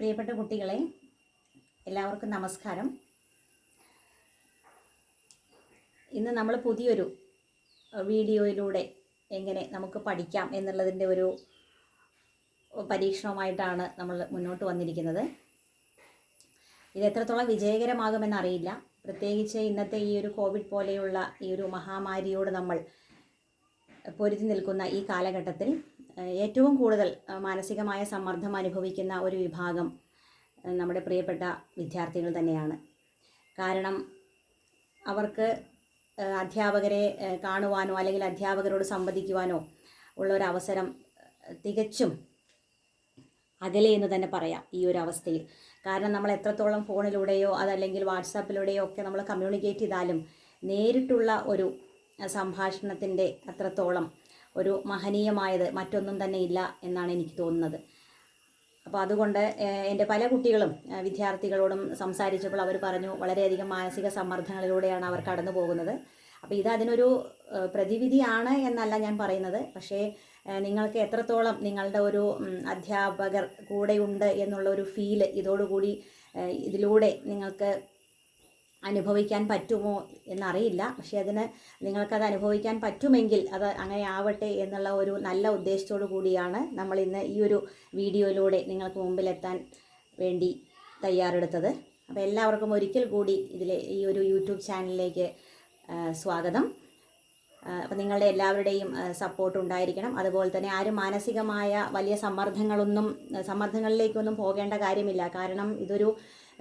പ്രിയപ്പെട്ട കുട്ടികളെ, എല്ലാവർക്കും നമസ്കാരം. ഇന്ന് നമ്മൾ പുതിയൊരു വീഡിയോയിലൂടെ എങ്ങനെ നമുക്ക് പഠിക്കാം എന്നുള്ളതിൻ്റെ ഒരു പരീക്ഷണവുമായിട്ടാണ് നമ്മൾ മുന്നോട്ട് വന്നിരിക്കുന്നത്. ഇത് എത്രത്തോളം വിജയകരമാകുമെന്നറിയില്ല. പ്രത്യേകിച്ച് ഇന്നത്തെ ഈ ഒരു കോവിഡ് പോലെയുള്ള ഈ ഒരു മഹാമാരിയോട് നമ്മൾ പൊരുതി നിൽക്കുന്ന ഈ കാലഘട്ടത്തിൽ ഏറ്റവും കൂടുതൽ മാനസികമായ സമ്മർദ്ദം അനുഭവിക്കുന്ന ഒരു വിഭാഗം നമ്മുടെ പ്രിയപ്പെട്ട വിദ്യാർത്ഥികൾ തന്നെയാണ്. കാരണം അവർക്ക് അധ്യാപകരെ കാണുവാനോ അല്ലെങ്കിൽ അധ്യാപകരോട് സംവദിക്കുവാനോ ഉള്ള ഒരു അവസരം തികച്ചും അകലെ എന്ന് തന്നെ പറയാം ഈ ഒരു അവസ്ഥയിൽ. കാരണം നമ്മൾ എത്രത്തോളം ഫോണിലൂടെയോ അതല്ലെങ്കിൽ വാട്സാപ്പിലൂടെയോ ഒക്കെ നമ്മൾ കമ്മ്യൂണിക്കേറ്റ് ചെയ്താലും നേരിട്ടുള്ള ഒരു സംഭാഷണത്തിൻ്റെ അത്രത്തോളം ഒരു മഹനീയമായത് മറ്റൊന്നും തന്നെ ഇല്ല എന്നാണ് എനിക്ക് തോന്നുന്നത്. അപ്പോൾ അതുകൊണ്ട് എൻ്റെ പല കുട്ടികളും വിദ്യാർത്ഥികളോടും സംസാരിച്ചപ്പോൾ അവർ പറഞ്ഞു വളരെയധികം മാനസിക സമ്മർദ്ദങ്ങളിലൂടെയാണ് അവർ കടന്നു പോകുന്നത്. അപ്പോൾ ഇത് അതിനൊരു പ്രതിവിധിയാണ് എന്നല്ല ഞാൻ പറയുന്നത്. പക്ഷേ നിങ്ങൾക്ക് എത്രത്തോളം നിങ്ങളുടെ ഒരു അധ്യാപകർ കൂടെയുണ്ട് എന്നുള്ള ഒരു ഫീല് ഇതിലൂടെ നിങ്ങൾക്ക് അനുഭവിക്കാൻ പറ്റുമോ എന്നറിയില്ല. പക്ഷേ നിങ്ങൾക്കത് അനുഭവിക്കാൻ പറ്റുമെങ്കിൽ അത് അങ്ങനെ ആവട്ടെ എന്നുള്ള ഒരു നല്ല ഉദ്ദേശത്തോടു കൂടിയാണ് നമ്മൾ ഇന്ന് ഈ ഒരു വീഡിയോയിലൂടെ നിങ്ങൾക്ക് മുമ്പിലെത്താൻ വേണ്ടി തയ്യാറെടുത്തത്. അപ്പോൾ എല്ലാവർക്കും ഒരിക്കൽ കൂടി ഈ ഒരു യൂട്യൂബ് ചാനലിലേക്ക് സ്വാഗതം. അപ്പോൾ നിങ്ങളുടെ എല്ലാവരുടെയും സപ്പോർട്ട് ഉണ്ടായിരിക്കണം. അതുപോലെ തന്നെ ആരും മാനസികമായ വലിയ സമ്മർദ്ദങ്ങളിലേക്കൊന്നും പോകേണ്ട കാര്യമില്ല. കാരണം ഇതൊരു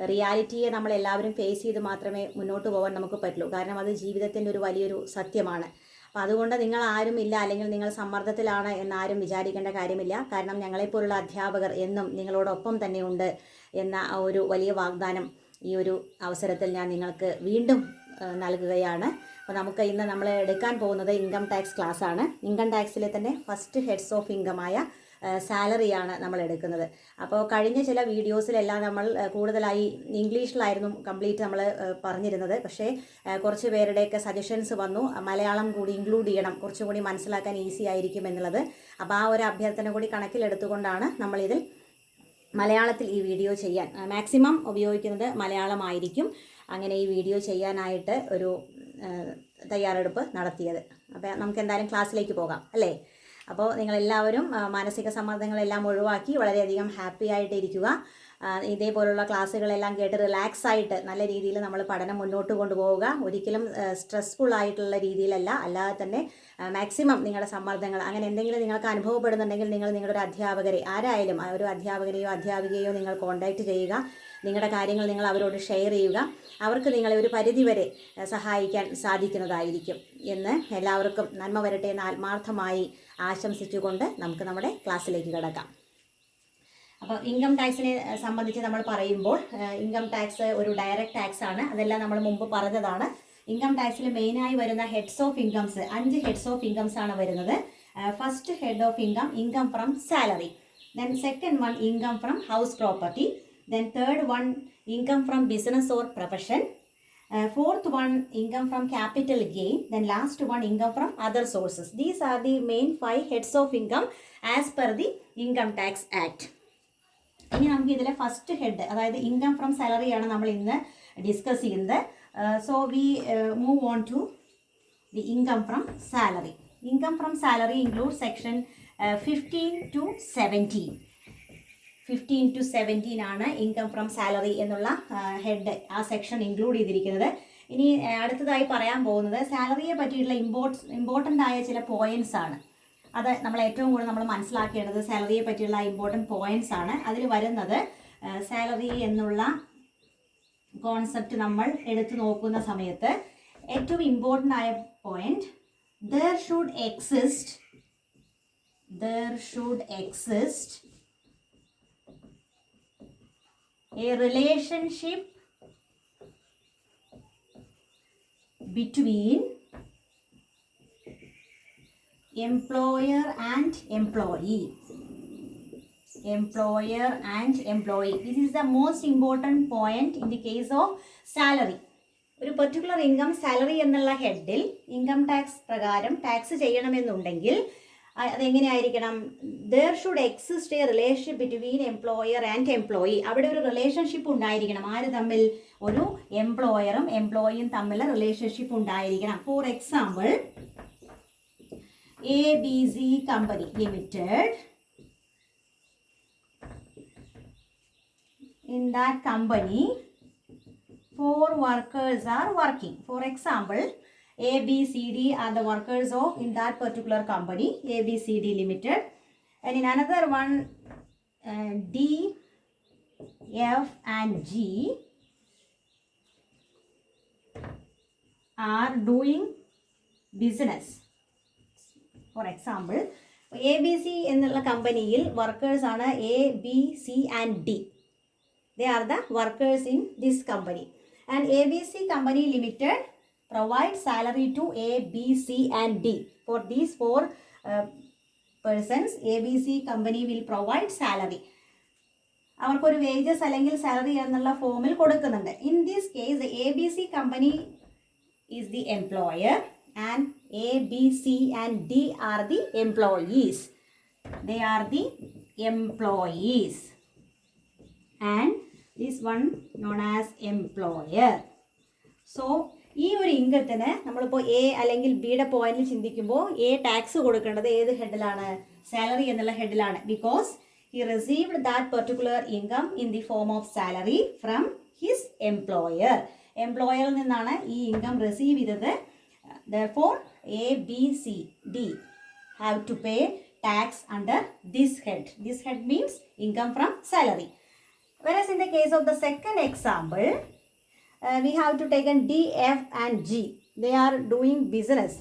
റിയാലിറ്റിയെ നമ്മൾ എല്ലാവരും ഫേസ് ചെയ്ത് മാത്രമേ മുന്നോട്ട് പോകാൻ നമുക്ക് പറ്റുള്ളൂ. കാരണം അത് ജീവിതത്തിൻ്റെ ഒരു വലിയൊരു സത്യമാണ്. അപ്പോൾ അതുകൊണ്ട് നിങ്ങൾ ആരും ഇല്ല അല്ലെങ്കിൽ നിങ്ങൾ സമ്മർദ്ദത്തിലാണ് എന്നാരും വിചാരിക്കേണ്ട കാര്യമില്ല. കാരണം ഞങ്ങളെപ്പോലുള്ള അധ്യാപകർ എന്നും നിങ്ങളോടൊപ്പം തന്നെ ഉണ്ട് എന്ന ഒരു വലിയ വാഗ്ദാനം ഈ ഒരു അവസരത്തിൽ ഞാൻ നിങ്ങൾക്ക് വീണ്ടും നൽകുകയാണ്. അപ്പോൾ നമുക്ക് ഇന്ന് നമ്മൾ എടുക്കാൻ പോകുന്നത് ഇൻകം ടാക്സ് ക്ലാസ്സാണ്. ഇൻകം ടാക്സിലെ തന്നെ ഫസ്റ്റ് ഹെഡ്സ് ഓഫ് ഇൻകമായ സാലറിയാണ് നമ്മൾ എടുക്കുന്നത്. അപ്പോൾ കഴിഞ്ഞ ചില വീഡിയോസിലെല്ലാം നമ്മൾ കൂടുതലായി ഇംഗ്ലീഷിലായിരുന്നു കംപ്ലീറ്റ് നമ്മൾ പറഞ്ഞിരുന്നത്. പക്ഷേ കുറച്ച് പേരുടെയൊക്കെ സജഷൻസ് വന്നു മലയാളം കൂടി ഇൻക്ലൂഡ് ചെയ്യണം, കുറച്ചും കൂടി മനസ്സിലാക്കാൻ ഈസി ആയിരിക്കും എന്നുള്ളത്. അപ്പോൾ ആ ഒരു അഭ്യർത്ഥന കൂടി കണക്കിലെടുത്തുകൊണ്ടാണ് നമ്മളിതിൽ മലയാളത്തിൽ ഈ വീഡിയോ ചെയ്യാൻ മാക്സിമം ഉപയോഗിക്കുന്നത് മലയാളമായിരിക്കും. അങ്ങനെ ഈ വീഡിയോ ചെയ്യാനായിട്ട് ഒരു തയ്യാറെടുപ്പ് നടത്തിയത്. അപ്പോൾ നമുക്ക് എന്തായാലും ക്ലാസ്സിലേക്ക് പോകാം അല്ലേ? അപ്പോൾ നിങ്ങളെല്ലാവരും മാനസിക സമ്മർദ്ദങ്ങളെല്ലാം ഒഴിവാക്കി വളരെയധികം ഹാപ്പി ആയിട്ട് ഇരിക്കുക. ഇതേപോലുള്ള ക്ലാസ്സുകളെല്ലാം കേട്ട് റിലാക്സ് ആയിട്ട് നല്ല രീതിയിൽ നമ്മൾ പഠനം മുന്നോട്ട് കൊണ്ടുപോവുക. ഒരിക്കലും സ്ട്രെസ്ഫുൾ ആയിട്ടുള്ള രീതിയിലല്ല, അല്ലാതെ തന്നെ മാക്സിമം നിങ്ങളുടെ സമ്മർദ്ദങ്ങൾ അങ്ങനെ എന്തെങ്കിലും നിങ്ങൾക്ക് അനുഭവപ്പെടുന്നുണ്ടെങ്കിൽ നിങ്ങൾ നിങ്ങളുടെ ഒരു അധ്യാപകരെ ആരായാലും ഒരു അധ്യാപകരെയോ അധ്യാപികയോ നിങ്ങൾ കോൺടാക്റ്റ് ചെയ്യുക. നിങ്ങളുടെ കാര്യങ്ങൾ നിങ്ങൾ അവരോട് ഷെയർ ചെയ്യുക. അവർക്ക് നിങ്ങളെ ഒരു പരിധിവരെ സഹായിക്കാൻ സാധിക്കുന്നതായിരിക്കും എന്ന് എല്ലാവർക്കും നന്മ വരട്ടെ എന്ന് ആത്മാർത്ഥമായി ആശംസിച്ചുകൊണ്ട് നമുക്ക് നമ്മുടെ ക്ലാസ്സിലേക്ക് കിടക്കാം. അപ്പോൾ ഇൻകം ടാക്സിനെ സംബന്ധിച്ച് നമ്മൾ പറയുമ്പോൾ ഇൻകം ടാക്സ് ഒരു ഡയറക്റ്റ് ടാക്സ് ആണ്. അതെല്ലാം നമ്മൾ മുമ്പ് പറഞ്ഞതാണ്. ഇൻകം ടാക്സിൽ മെയിനായി വരുന്ന heads of incomes 5 heads of incomes ആണ് വരുന്നത്. First head of income from salary. Then second one income from house property. Then third one, income from business or profession. Fourth one, income from capital gain. Then last one, income from other sources. These are the main 5 heads of income as per the Income Tax Act. ഇനി നമുക്ക് ഇതിലെ first head, അതായത് income from salary ആണ് നമ്മൾ ഇന്ന് discuss ചെയ്യുന്നത്. So we move on to the income from salary. Income from salary include section 15 to 17. 15 to 17 ആണ് income from salary എന്നുള്ള ഹെഡ് ആ സെക്ഷൻ ഇൻക്ലൂഡ് ചെയ്തിരിക്കുന്നത്. ഇനി അടുത്തതായി പറയാൻ പോകുന്നത് സാലറിയെ പറ്റിയിട്ടുള്ള ഇമ്പോർട്ടൻ്റ് ആയ ചില പോയിന്റ്സ് ആണ്. അത് നമ്മൾ ഏറ്റവും കൂടുതൽ നമ്മൾ മനസ്സിലാക്കേണ്ടത് സാലറിയെ പറ്റിയുള്ള ഇമ്പോർട്ടൻറ്റ് പോയിന്റ്സ് ആണ്. അതിൽ വരുന്നത് സാലറി എന്നുള്ള കോൺസെപ്റ്റ് നമ്മൾ എടുത്തു നോക്കുന്ന സമയത്ത് ഏറ്റവും ഇമ്പോർട്ടൻ്റ് ആയ point, there should exist a relationship between employer and employee. This is the most important point in the case of salary. ഒരു പെർട്ടിക്കുലർ ഇൻകം സാലറി എന്നുള്ള ഹെഡിൽ ഇൻകം ടാക്സ് പ്രകാരം ടാക്സ് ചെയ്യണമെന്നുണ്ടെങ്കിൽ അതെങ്ങനെയായിരിക്കണം? there should exist a relationship between employer and employee. അവിടെ ഒരു relationship ഉണ്ടായിരിക്കണം. ആര് തമ്മിൽ? ഒരു എംപ്ലോയറും എംപ്ലോയിയും തമ്മിൽ റിലേഷൻഷിപ്പ് ഉണ്ടായിരിക്കണം. For example, ABC Company Limited. In that company, 4 workers are working. For example, A, B, C, D are the workers of in that particular company, ABCD Limited. And in another one, D, F and G are doing business. For example, ABC എന്നുള്ള കമ്പനിയിൽ workers ആണ് A, B, C and D. They are the workers in this company. And ABC Company Limited provides salary to A, B, C and D. For these 4 persons, ABC Company will provide salary. അവർക്കൊരു wages അല്ലെങ്കിൽ salary എന്നുള്ള ഫോമിൽ കൊടുക്കുന്നുണ്ട്. In this case ABC Company is the employer and A, B, C and D are the employees. They are the employees. And this one known as employer. So ഈ ഒരു ഇൻകത്തിന് നമ്മളിപ്പോൾ A അല്ലെങ്കിൽ ബിയുടെ പോയിന്റിൽ ചിന്തിക്കുമ്പോൾ എ ടാക്സ് കൊടുക്കേണ്ടത് ഏത് ഹെഡിലാണ്? സാലറി എന്നുള്ള ഹെഡിലാണ്. Because he received that particular income in the form of salary from his employer. എംപ്ലോയറിൽ നിന്നാണ് ഈ ഇൻകം റിസീവ് ചെയ്തത്. Therefore, A, B, C, D have to pay tax under this head. This head means income from salary. Whereas in the case of the second example, we have to take D, F and G. They are doing business.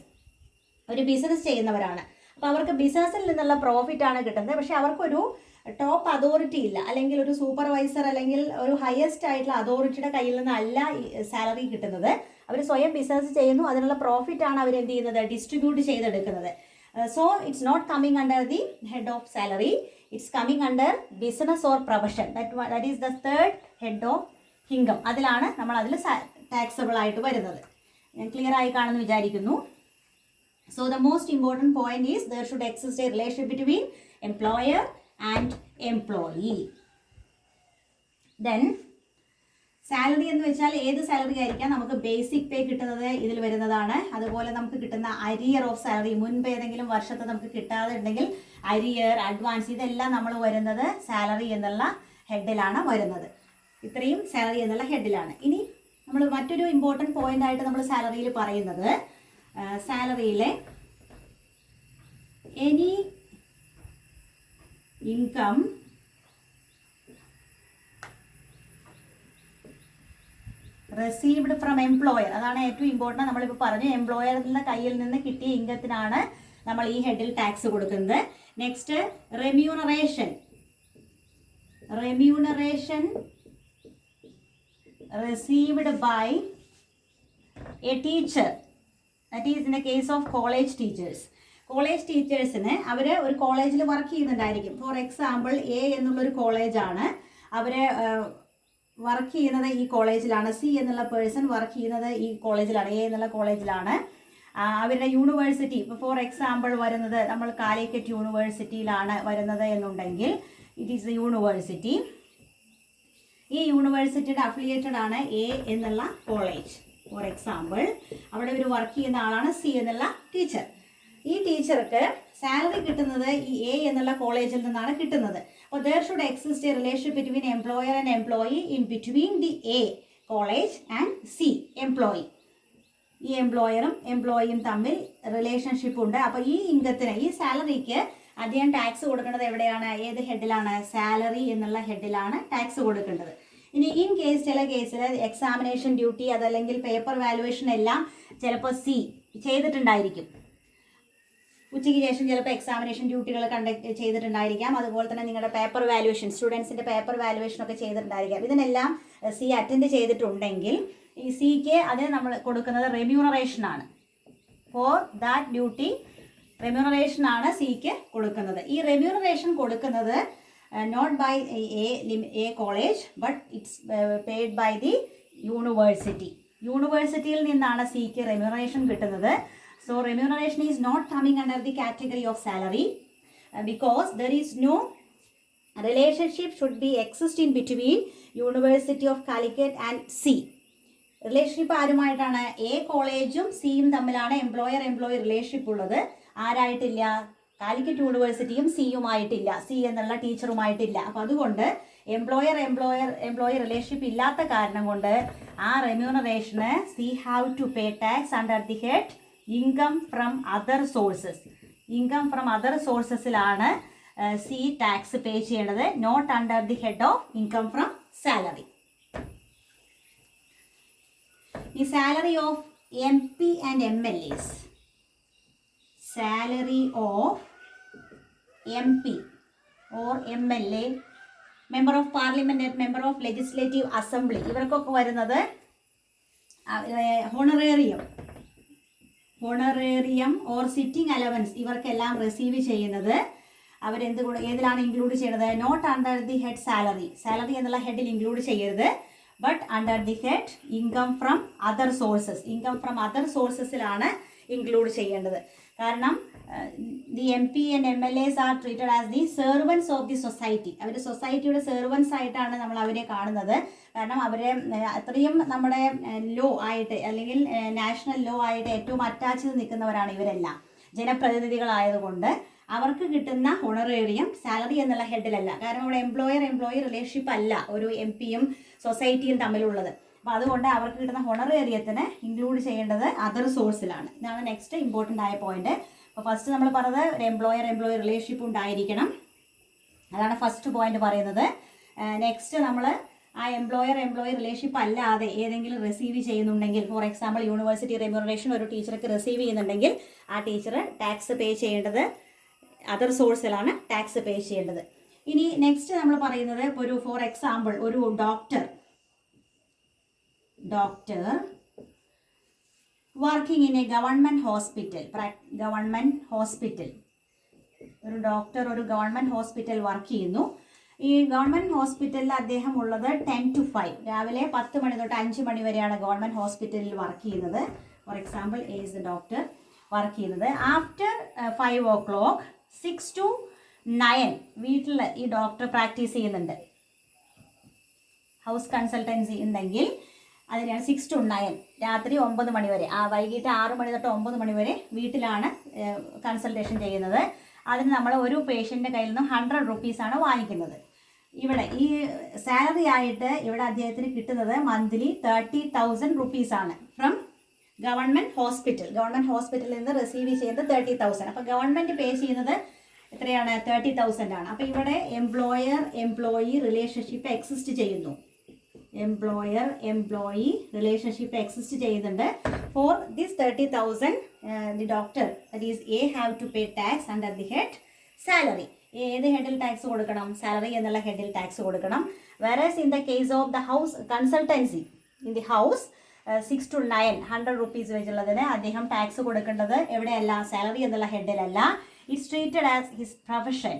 ഒരു business ചെയ്യുന്നവരാണ്. അപ്പോൾ അവർക്ക് ബിസിനസ്സിൽ നിന്നുള്ള profit ആണ് കിട്ടുന്നത്. പക്ഷേ അവർക്കൊരു ടോപ്പ് അതോറിറ്റി ഇല്ല, അല്ലെങ്കിൽ ഒരു സൂപ്പർവൈസർ അല്ലെങ്കിൽ ഒരു ഹയസ്റ്റ് ആയിട്ടുള്ള അതോറിറ്റിയുടെ കയ്യിൽ നിന്നല്ല സാലറി കിട്ടുന്നത്. അവർ സ്വയം ബിസിനസ് ചെയ്യുന്നു, അതിനുള്ള പ്രോഫിറ്റ് ആണ് അവർ എന്ത് ചെയ്യുന്നത്? ഡിസ്ട്രിബ്യൂട്ട് ചെയ്തെടുക്കുന്നത്. So it's not coming under the head of salary, it's coming under business or profession. That is the third head of income. അതിലാണ് നമ്മൾ അതിൽ ടാക്സബിൾ ആയിട്ട് വരുന്നത്. ഞാൻ ക്ലിയർ ആയി കാണുമെന്ന് വിചാരിക്കുന്നു. So the most important point is there should exist A relation between employer and employee. Then salary എന്ന് വെച്ചാൽ ഏത് സാലറി ആയിരിക്കാം? നമുക്ക് ബേസിക് പേ കിട്ടുന്നത് ഇതിൽ വരുന്നതാണ്. അതുപോലെ നമുക്ക് കിട്ടുന്ന അരിയർ ഓഫ് സാലറി, മുൻപ് ഏതെങ്കിലും വർഷത്തെ നമുക്ക് കിട്ടാതെ ഉണ്ടെങ്കിൽ അരിയർ, അഡ്വാൻസ്, ഇതെല്ലാം നമ്മൾ വരുന്നത് സാലറി എന്നുള്ള ഹെഡിലാണ് വരുന്നത്. ഇത്രയും സാലറി എന്നുള്ള ഹെഡിലാണ്. ഇനി നമ്മൾ മറ്റൊരു ഇമ്പോർട്ടൻറ്റ് പോയിന്റ് ആയിട്ട് നമ്മൾ സാലറിയിൽ പറയുന്നത്, സാലറിയിലെ any income received from employer. അതാണ് ഏറ്റവും ഇമ്പോർട്ടൻറ്റ്. നമ്മളിപ്പോൾ പറഞ്ഞു എംപ്ലോയറിൻ്റെ കയ്യിൽ നിന്ന് കിട്ടിയ ഇൻകത്തിനാണ് നമ്മൾ ഈ ഹെഡിൽ ടാക്സ് കൊടുക്കുന്നത്. Next remuneration. Remuneration received by a teacher, that is in the case of college teachers. College ടീച്ചേഴ്സിന് അവർ ഒരു കോളേജിൽ വർക്ക് ചെയ്യുന്നുണ്ടായിരിക്കും. ഫോർ എക്സാമ്പിൾ എ എന്നുള്ളൊരു കോളേജാണ്, അവർ വർക്ക് ചെയ്യുന്നത് ഈ കോളേജിലാണ്. സി എന്നുള്ള പേഴ്സൺ വർക്ക് ചെയ്യുന്നത് ഈ കോളേജിലാണ്, എ എന്നുള്ള കോളേജിലാണ്. അവരുടെ യൂണിവേഴ്സിറ്റി ഇപ്പോൾ ഫോർ എക്സാമ്പിൾ വരുന്നത് നമ്മൾ കാലിക്കറ്റ് യൂണിവേഴ്സിറ്റിയിലാണ് വരുന്നത് എന്നുണ്ടെങ്കിൽ ഇറ്റ് ഈസ് എ യൂണിവേഴ്സിറ്റി. ഈ യൂണിവേഴ്സിറ്റിയുടെ അഫിലിയേറ്റഡ് ആണ് എ എന്നുള്ള കോളേജ്. ഫോർ എക്സാമ്പിൾ അവിടെ ഒരു വർക്ക് ചെയ്യുന്ന ആളാണ് സി എന്നുള്ള ടീച്ചർ. ഈ ടീച്ചർക്ക് സാലറി കിട്ടുന്നത് ഈ എ എന്നുള്ള കോളേജിൽ നിന്നാണ് കിട്ടുന്നത്. അപ്പോൾ there should exist a relationship between employer and employee in between the A college and C employee. ഈ എംപ്ലോയറും എംപ്ലോയിയും തമ്മിൽ റിലേഷൻഷിപ്പ് ഉണ്ട്. അപ്പോൾ ഈ ഇൻകത്തിന്, ഈ സാലറിക്ക് അദ്ദേഹം ടാക്സ് കൊടുക്കേണ്ടത് എവിടെയാണ്? ഏത് ഹെഡിലാണ്? സാലറി എന്നുള്ള ഹെഡിലാണ് ടാക്സ് കൊടുക്കേണ്ടത്. ഇനി ഇൻ കേസ് ചില കേസിൽ എക്സാമിനേഷൻ ഡ്യൂട്ടി അതല്ലെങ്കിൽ പേപ്പർ വാലുവേഷൻ എല്ലാം ചിലപ്പോൾ സി ചെയ്തിട്ടുണ്ടായിരിക്കും. ഉച്ചയ്ക്ക് ശേഷം ചിലപ്പോൾ എക്സാമിനേഷൻ ഡ്യൂട്ടികൾ കണ്ടക്ട് ചെയ്തിട്ടുണ്ടായിരിക്കാം. അതുപോലെ തന്നെ നിങ്ങളുടെ പേപ്പർ വാലുവേഷൻ, സ്റ്റുഡൻസിൻ്റെ പേപ്പർ വാലുവേഷൻ ഒക്കെ ചെയ്തിട്ടുണ്ടായിരിക്കാം. ഇതിനെല്ലാം സി അറ്റൻഡ് ചെയ്തിട്ടുണ്ടെങ്കിൽ ഈ സിക്ക് അതിന് നമ്മൾ കൊടുക്കുന്നത് റെമ്യൂണറേഷനാണ്. ഫോർ ദാറ്റ് ഡ്യൂട്ടി റെമ്യൂണറേഷനാണ് സിക്ക് കൊടുക്കുന്നത്. ഈ റെമ്യൂണറേഷൻ കൊടുക്കുന്നത് not by a college but it's paid by the university. യൂണിവേഴ്സിറ്റിയിൽ നിന്നാണ് സിക്ക് റെമ്യൂണറേഷൻ കിട്ടുന്നത്. So remuneration is not coming under the category of salary. because there is no relationship should be exist in between University of Calicut and C. Relationship ആരുമായിട്ടാണ്? A കോളേജും സിയും തമ്മിലാണ് employer relationship ഉള്ളത്. ആരായിട്ടില്ല? കാലിക്കറ്റ് യൂണിവേഴ്സിറ്റിയും സിയുമായിട്ടില്ല, സി എന്നുള്ള ടീച്ചറുമായിട്ടില്ല. അപ്പോൾ അതുകൊണ്ട് എംപ്ലോയർ റിലേഷൻഷിപ്പ് ഇല്ലാത്ത കാരണം കൊണ്ട് ആ റെമ്യൂണറേഷന് C have to pay tax under the head income from other sources. Income from other സോഴ്സസിലാണ് സി ടാക്സ് പേ ചെയ്യേണ്ടത്, not under the head of income from salary. The salary of MP and MLAs. Salary of MP or MLA, Member of Parliament and Member of Legislative Assembly. ഇവർക്കൊക്കെ വരുന്നത് honorarium or sitting allowance ഇവർക്കെല്ലാം receive ചെയ്യുന്നത് ഏതിലാണ് include ചെയ്യുന്നത്? Not under the head salary എന്നുള്ള ഹെഡിൽ include ചെയ്യരുത്, but under the head income from other സോഴ്സസിലാണ് ഇൻക്ലൂഡ് ചെയ്യേണ്ടത്. കാരണം the MP and MLAs are treated as the servants of the society. അവർ സൊസൈറ്റിയുടെ സെർവൻസ് ആയിട്ടാണ് നമ്മൾ അവരെ കാണുന്നത്. കാരണം അവരെ അത്രയും നമ്മുടെ ലോ ആയിട്ട് അല്ലെങ്കിൽ നാഷണൽ ലോ ആയിട്ട് ഏറ്റവും അറ്റാച്ച് നിൽക്കുന്നവരാണ് ഇവരെല്ലാം. ജനപ്രതിനിധികളായതുകൊണ്ട് അവർക്ക് കിട്ടുന്ന ഹോണറേറിയം സാലറി എന്നുള്ള ഹെഡിലല്ല. കാരണം അവിടെ എംപ്ലോയർ റിലേഷൻഷിപ്പ് അല്ല ഒരു MP-യും സൊസൈറ്റിയും തമ്മിലുള്ളത്. അപ്പോൾ അതുകൊണ്ട് അവർക്ക് കിട്ടുന്ന ഹോണറേറിയത്തിന് ഇൻക്ലൂഡ് ചെയ്യേണ്ടത് അതർ സോഴ്സിലാണ്. ഇതാണ് നെക്സ്റ്റ് ഇമ്പോർട്ടൻ്റ് ആയ പോയിന്റ്. അപ്പോൾ ഫസ്റ്റ് നമ്മൾ പറഞ്ഞത് ഒരു എംപ്ലോയർ റിലേഷൻഷിപ്പ് ഉണ്ടായിരിക്കണം. അതാണ് ഫസ്റ്റ് പോയിന്റ് പറയുന്നത്. നെക്സ്റ്റ് നമ്മൾ ആ എംപ്ലോയർ റിലേഷൻഷിപ്പ് അല്ലാതെ ഏതെങ്കിലും റിസീവ് ചെയ്യുന്നുണ്ടെങ്കിൽ, ഫോർ എക്സാമ്പിൾ യൂണിവേഴ്സിറ്റി റെമ്യൂണറേഷൻ ഒരു ടീച്ചർക്ക് റിസീവ് ചെയ്യുന്നുണ്ടെങ്കിൽ ആ ടീച്ചർ ടാക്സ് പേ ചെയ്യേണ്ടത് അതർ സോഴ്സിലാണ് ടാക്സ് പേ ചെയ്യേണ്ടത്. ഇനി നെക്സ്റ്റ് നമ്മൾ പറയുന്നത് ഇപ്പോൾ ഒരു ഫോർ എക്സാമ്പിൾ ഒരു doctor working in A government hospital ഒരു ഡോക്ടർ ഒരു ഗവൺമെൻറ് ഹോസ്പിറ്റൽ വർക്ക് ചെയ്യുന്നു. ഈ ഗവൺമെൻറ് ഹോസ്പിറ്റലിൽ അദ്ദേഹം ഉള്ളത് 10 to 5, രാവിലെ 10 മണി തൊട്ട് 5 മണി വരെയാണ് ഗവൺമെൻറ് ഹോസ്പിറ്റലിൽ വർക്ക് ചെയ്യുന്നത്. For example is the doctor work ചെയ്യുന്നത്. ആഫ്റ്റർ 5 o'clock 6 to 9 വീട്ടിൽ ഈ ഡോക്ടർ പ്രാക്ടീസ് ചെയ്യുന്നുണ്ട്. ഹൗസ് കൺസൾട്ടൻസി ഉണ്ടെങ്കിൽ അതിനാണ് 6 to 9, രാത്രി 9 മണി വരെ, വൈകിട്ട് 6 മണി തൊട്ട് 9 മണി വരെ വീട്ടിലാണ് കൺസൾട്ടേഷൻ ചെയ്യുന്നത്. അതിന് നമ്മൾ ഒരു പേഷ്യൻ്റെ കയ്യിൽ നിന്നും 100 rupees വാങ്ങിക്കുന്നത്. ഇവിടെ ഈ സാലറി ആയിട്ട് ഇവിടെ അദ്ദേഹത്തിന് കിട്ടുന്നത് മന്ത്ലി 30,000 rupees ആണ് ഫ്രം ഗവൺമെൻറ് ഹോസ്പിറ്റലിൽ നിന്ന് റിസീവ് ചെയ്യുന്നത് 30,000. അപ്പോൾ ഗവൺമെൻറ് പേ ചെയ്യുന്നത് എത്രയാണ്? 30,000 ആണ്. അപ്പോൾ ഇവിടെ എംപ്ലോയി റിലേഷൻഷിപ്പ് എക്സിസ്റ്റ് ചെയ്യുന്നു. റിലേഷൻഷിപ്പ് എക്സിസ്റ്റ് ചെയ്യുന്നുണ്ട്. For this 30,000 the doctor that is A have to pay tax under the head salary. ഏത് ഹെഡിൽ ടാക്സ് കൊടുക്കണം? സാലറി എന്നുള്ള ഹെഡിൽ ടാക്സ് കൊടുക്കണം. Whereas in the case of the house consultancy in the house 6 to 9 100 rupees വെച്ചുള്ളതിന് അദ്ദേഹം tax കൊടുക്കേണ്ടത് എവിടെയല്ല? സാലറി എന്നുള്ള ഹെഡിലല്ല. It's treated as his profession.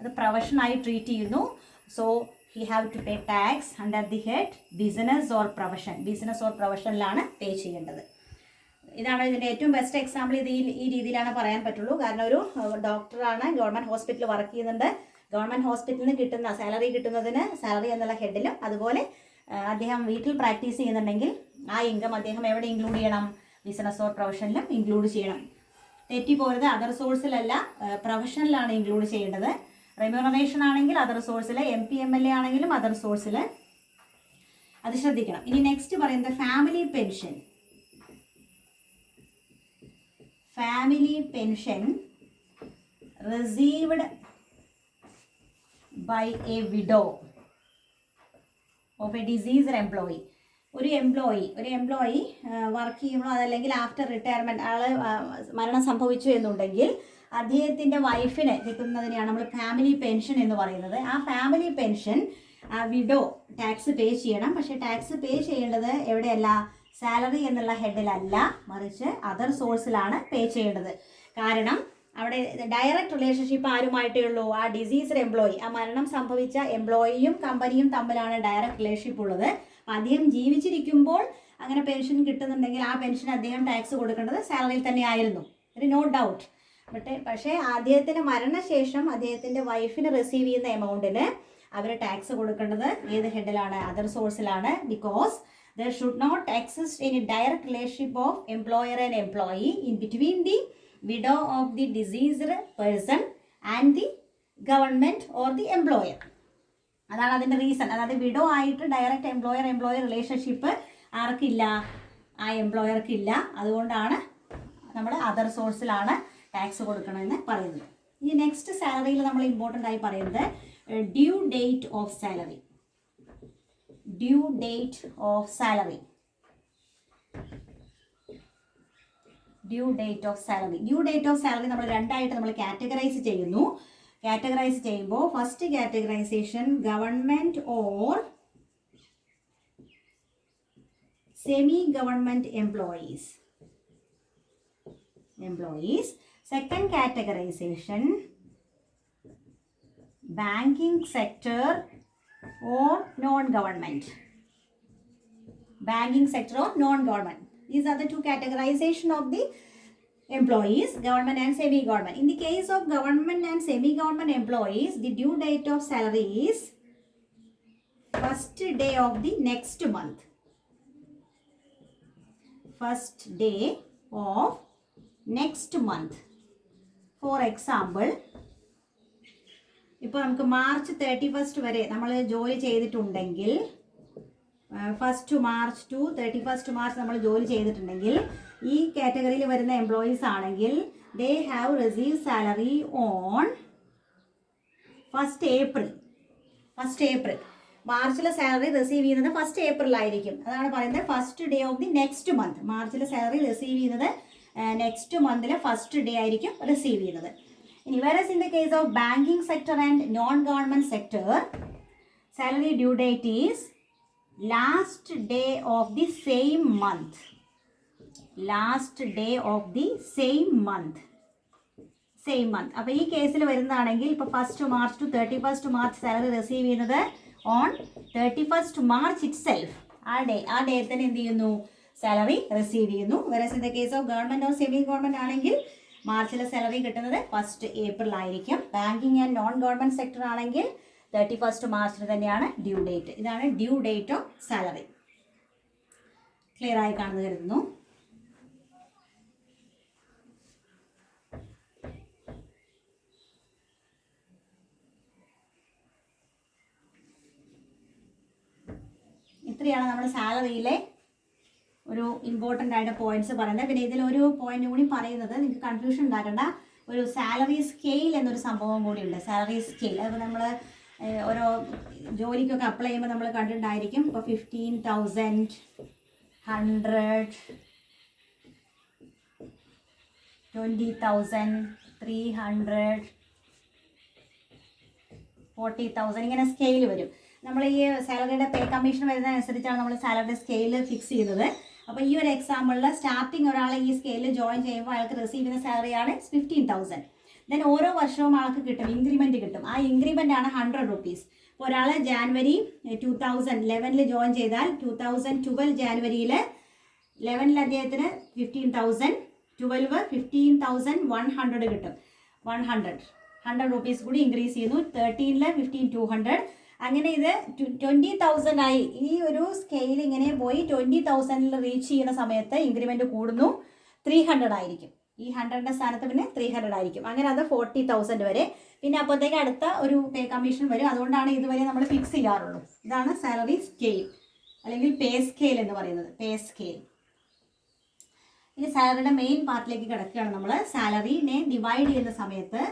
അത് പ്രൊഫഷനായി ട്രീറ്റ് ചെയ്യുന്നു. So he have to pay tax under the head business or പ്രൊഫഷനിലാണ് പേ ചെയ്യേണ്ടത്. ഇതാണ് ഇതിൻ്റെ ഏറ്റവും ബെസ്റ്റ് എക്സാമ്പിൾ. ഇത് ഈ രീതിയിലാണ് പറയാൻ പറ്റുള്ളൂ. കാരണം ഒരു ഡോക്ടറാണ്, ഗവൺമെൻറ് ഹോസ്പിറ്റലിൽ വർക്ക് ചെയ്യുന്നുണ്ട്. ഗവൺമെൻറ് ഹോസ്പിറ്റലിൽ നിന്ന് കിട്ടുന്ന സാലറി കിട്ടുന്നതിന് സാലറി എന്നുള്ള ഹെഡിലും, അതുപോലെ അദ്ദേഹം വീട്ടിൽ പ്രാക്ടീസ് ചെയ്യുന്നുണ്ടെങ്കിൽ ആ ഇൻകം അദ്ദേഹം എവിടെ ഇൻക്ലൂഡ് ചെയ്യണം? ബിസിനസ് ഓർ പ്രൊഫഷനിലും ഇൻക്ലൂഡ് ചെയ്യണം. തെറ്റിപ്പോരുത്. അതർ സോഴ്സിലല്ല, പ്രൊഫഷനിലാണ് ഇൻക്ലൂഡ് ചെയ്യേണ്ടത്. റെമ്യൂണറേഷൻ ആണെങ്കിൽ അതർ സോഴ്സിൽ, MP MLA ആണെങ്കിലും അതർ സോഴ്സിൽ. അത് ശ്രദ്ധിക്കണം. ഇനി നെക്സ്റ്റ് പറയുന്നത് family pension received by a widow of a deceased employee. ഒരു എംപ്ലോയി വർക്ക് ചെയ്യുമ്പോൾ അതല്ലെങ്കിൽ ആഫ്റ്റർ റിട്ടയർമെൻറ്റ് ആൾ മരണം സംഭവിച്ചു എന്നുണ്ടെങ്കിൽ അദ്ദേഹത്തിൻ്റെ വൈഫിന് കിട്ടുന്നതിനെയാണ് നമ്മൾ ഫാമിലി പെൻഷൻ എന്ന് പറയുന്നത്. ആ family pension widow tax pay ചെയ്യണം. പക്ഷേ ടാക്സ് പേ ചെയ്യേണ്ടത് എവിടെയല്ല? സാലറി എന്നുള്ള ഹെഡിലല്ല, മറിച്ച് അതർ സോഴ്സിലാണ് പേ ചെയ്യേണ്ടത്. കാരണം അവിടെ ഡയറക്റ്റ് റിലേഷൻഷിപ്പ് ആരുമായിട്ടേ ഉള്ളൂ? ആ ഡിസീസ്ഡ് എംപ്ലോയി, ആ മരണം സംഭവിച്ച എംപ്ലോയിയും കമ്പനിയും തമ്മിലാണ് ഡയറക്റ്റ് റിലേഷൻഷിപ്പ് ഉള്ളത്. അദ്ദേഹം ജീവിച്ചിരിക്കുമ്പോൾ അങ്ങനെ പെൻഷൻ കിട്ടുന്നുണ്ടെങ്കിൽ ആ പെൻഷൻ അദ്ദേഹം ടാക്സ് കൊടുക്കേണ്ടത് സാലറിയിൽ തന്നെ ആയിരുന്നു. ഒരു നോ ഡൗട്ട്. പക്ഷേ അദ്ദേഹത്തിൻ്റെ മരണശേഷം അദ്ദേഹത്തിൻ്റെ വൈഫിന് റിസീവ് ചെയ്യുന്ന എമൗണ്ടിന് അവർ ടാക്സ് കൊടുക്കേണ്ടത് ഏത് ഹെഡിലാണ്? അതർ സോഴ്സിലാണ്. Because there should not exist any direct relationship of employer and employee in between the widow of the deceased person and the government or the employer. അതാണ് അതിൻ്റെ റീസൺ. അതായത് വിഡോ ആയിട്ട് direct employer relationship ആർക്കില്ല? ആ എംപ്ലോയർക്കില്ല. അതുകൊണ്ടാണ് നമ്മൾ other സോഴ്സിലാണ് tax കൊടുക്കണമെന്ന് പറയുന്നത്. ഈ നെക്സ്റ്റ് സാലറിയിൽ നമ്മൾ ഇമ്പോർട്ടൻ്റ് ആയി പറയുന്നത് due date of salary. Due date of salary. Due date of salary. Due date of salary നമ്മൾ രണ്ടായിട്ട് നമ്മൾ കാറ്റഗറൈസ് ചെയ്യുന്നു. കാറ്റഗറൈസ് ചെയ്യുമ്പോൾ first categorization government or semi government employees. Second categorization banking sector or non-government. Banking sector or non-government. These are the two categorization of the employees, government and semi-government. In the case of government and semi-government employees, the due date of salary is first day of the next month. First day of next month. For example, ഇപ്പോൾ നമുക്ക് March 31 വരെ നമ്മൾ ജോലി ചെയ്തിട്ടുണ്ടെങ്കിൽ, 1st March to 31st March നമ്മൾ ജോലി ചെയ്തിട്ടുണ്ടെങ്കിൽ, ഈ കാറ്റഗറിയിൽ വരുന്ന എംപ്ലോയീസ് ആണെങ്കിൽ they have received salary on 1st April. മാർച്ചിലെ സാലറി റിസീവ് ചെയ്യുന്നത് 1st April ആയിരിക്കും. അതാണ് പറയുന്നത് first day of the next month. മാർച്ചിലെ സാലറി റിസീവ് ചെയ്യുന്നത് നെക്സ്റ്റ് മന്തിലെ ഫസ്റ്റ് ഡേ ആയിരിക്കും റിസീവ് ചെയ്യുന്നത്. ഇനി whereas in the case of banking sector and non-government sector, salary due date is last day of the same month. Last day of the same month. അപ്പോൾ ഈ കേസിൽ വരുന്നതാണെങ്കിൽ ഇപ്പോൾ 1st March to 31st March salary receive ചെയ്യുന്നത് on 31st March itself. ആ day തന്നെ എന്ത് ചെയ്യുന്നു? Salary receive ചെയ്യുന്നു. whereas in the case of government or semi government ആണെങ്കിൽ മാർച്ചിലെ സാലറി കിട്ടുന്നത് 1st April ആയിരിക്കും. Banking and non government sector ആണെങ്കിൽ 31st March തന്നെയാണ് ഡ്യൂ ഡേറ്റ്. ഇതാണ് due date of salary. Clear ആയി കാണുന്നു കരുതുന്നു. ഇത്രയാണ് നമ്മുടെ സാലറിയിലെ ഒരു ഇമ്പോർട്ടൻ്റ് ആയിട്ട് പോയിന്റ്സ് പറയുന്നത്. പിന്നെ ഇതിലൊരു പോയിന്റ് കൂടി പറയുന്നത്, നിങ്ങൾക്ക് കൺഫ്യൂഷൻ ഉണ്ടാക്കേണ്ട, ഒരു സാലറി സ്കെയിൽ എന്നൊരു സംഭവം കൂടിയുണ്ട്. സാലറി സ്കെയിൽ അത് നമ്മൾ ഓരോ ജോലിക്കൊക്കെ അപ്ലൈ ചെയ്യുമ്പോൾ നമ്മൾ കണ്ടിട്ടുണ്ടായിരിക്കും. ഇപ്പോൾ 15,000, 100, 20,000, 300, 40,000 ഇങ്ങനെ സ്കെയിൽ വരും. നമ്മൾ ഈ സാലറിയുടെ പേ കമ്മീഷൻ വരുന്നതനുസരിച്ചാണ് നമ്മൾ സാലറിയുടെ സ്കെയിൽ ഫിക്സ് ചെയ്യുന്നത്. അപ്പോൾ ഈ ഒരു എക്സാമ്പിളിൽ സ്റ്റാർട്ടിങ് ഒരാൾ ഈ സ്കെയിലിൽ ജോയിൻ ചെയ്യുമ്പോൾ അയാൾക്ക് റിസീവ് ചെയ്യുന്ന സാലറിയാണ് 15,000. ദെൻ ഓരോ വർഷവും ആൾക്ക് കിട്ടും, ഇൻക്രിമെൻറ്റ് കിട്ടും. ആ ഇൻക്രിമെൻ്റ് ആണ് 100 rupees. ഇപ്പോൾ ഒരാൾ ജാനുവരി 2011 ജോയിൻ ചെയ്താൽ 2012 ജാനുവരിയിൽ 11 അദ്ദേഹത്തിന് 15,000, 12 15,100 കിട്ടും. 100 rupees കൂടി ഇൻക്രീസ് ചെയ്യുന്നു. 13 15,200. അങ്ങനെ ഇത് 20,000 ആയി. ഈ ഒരു സ്കെയിൽ ഇങ്ങനെ പോയി 20,000 റീച്ച് ചെയ്യുന്ന സമയത്ത് ഇൻക്രിമെൻറ്റ് കൂടുന്നു, 300 ആയിരിക്കും. ഈ 100ന്റെ സ്ഥാനത്ത് പിന്നെ 300 ആയിരിക്കും. അങ്ങനെ അത് 40,000 വരെ. പിന്നെ അപ്പോഴത്തേക്ക് അടുത്ത ഒരു പേ കമ്മീഷൻ വരും. അതുകൊണ്ടാണ് ഇതുവരെ നമ്മൾ ഫിക്സ് ചെയ്യാറുള്ളൂ. ഇതാണ് സാലറി സ്കെയിൽ അല്ലെങ്കിൽ പേ സ്കെയിൽ എന്ന് പറയുന്നത്. Pay scale. ഇനി സാലറിയുടെ മെയിൻ പാർട്ടിലേക്ക് കിടക്കുകയാണ് നമ്മൾ. സാലറിനെ ഡിവൈഡ് ചെയ്യുന്ന സമയത്ത്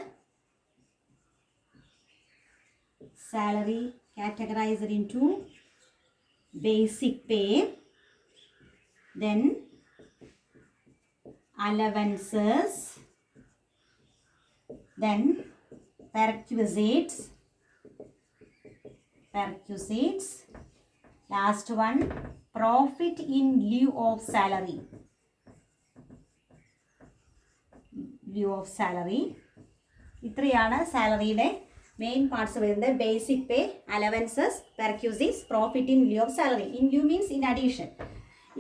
salary categorized into basic pay, then allowances, then perquisites, last one profit in lieu of salary. ഇത്രയാണ് സാലറിയുടെ മെയിൻ പാർട്സ് വരുന്നത്. Basic pay, allowances, perquisites, profit in lieu of salary. In lieu means in addition.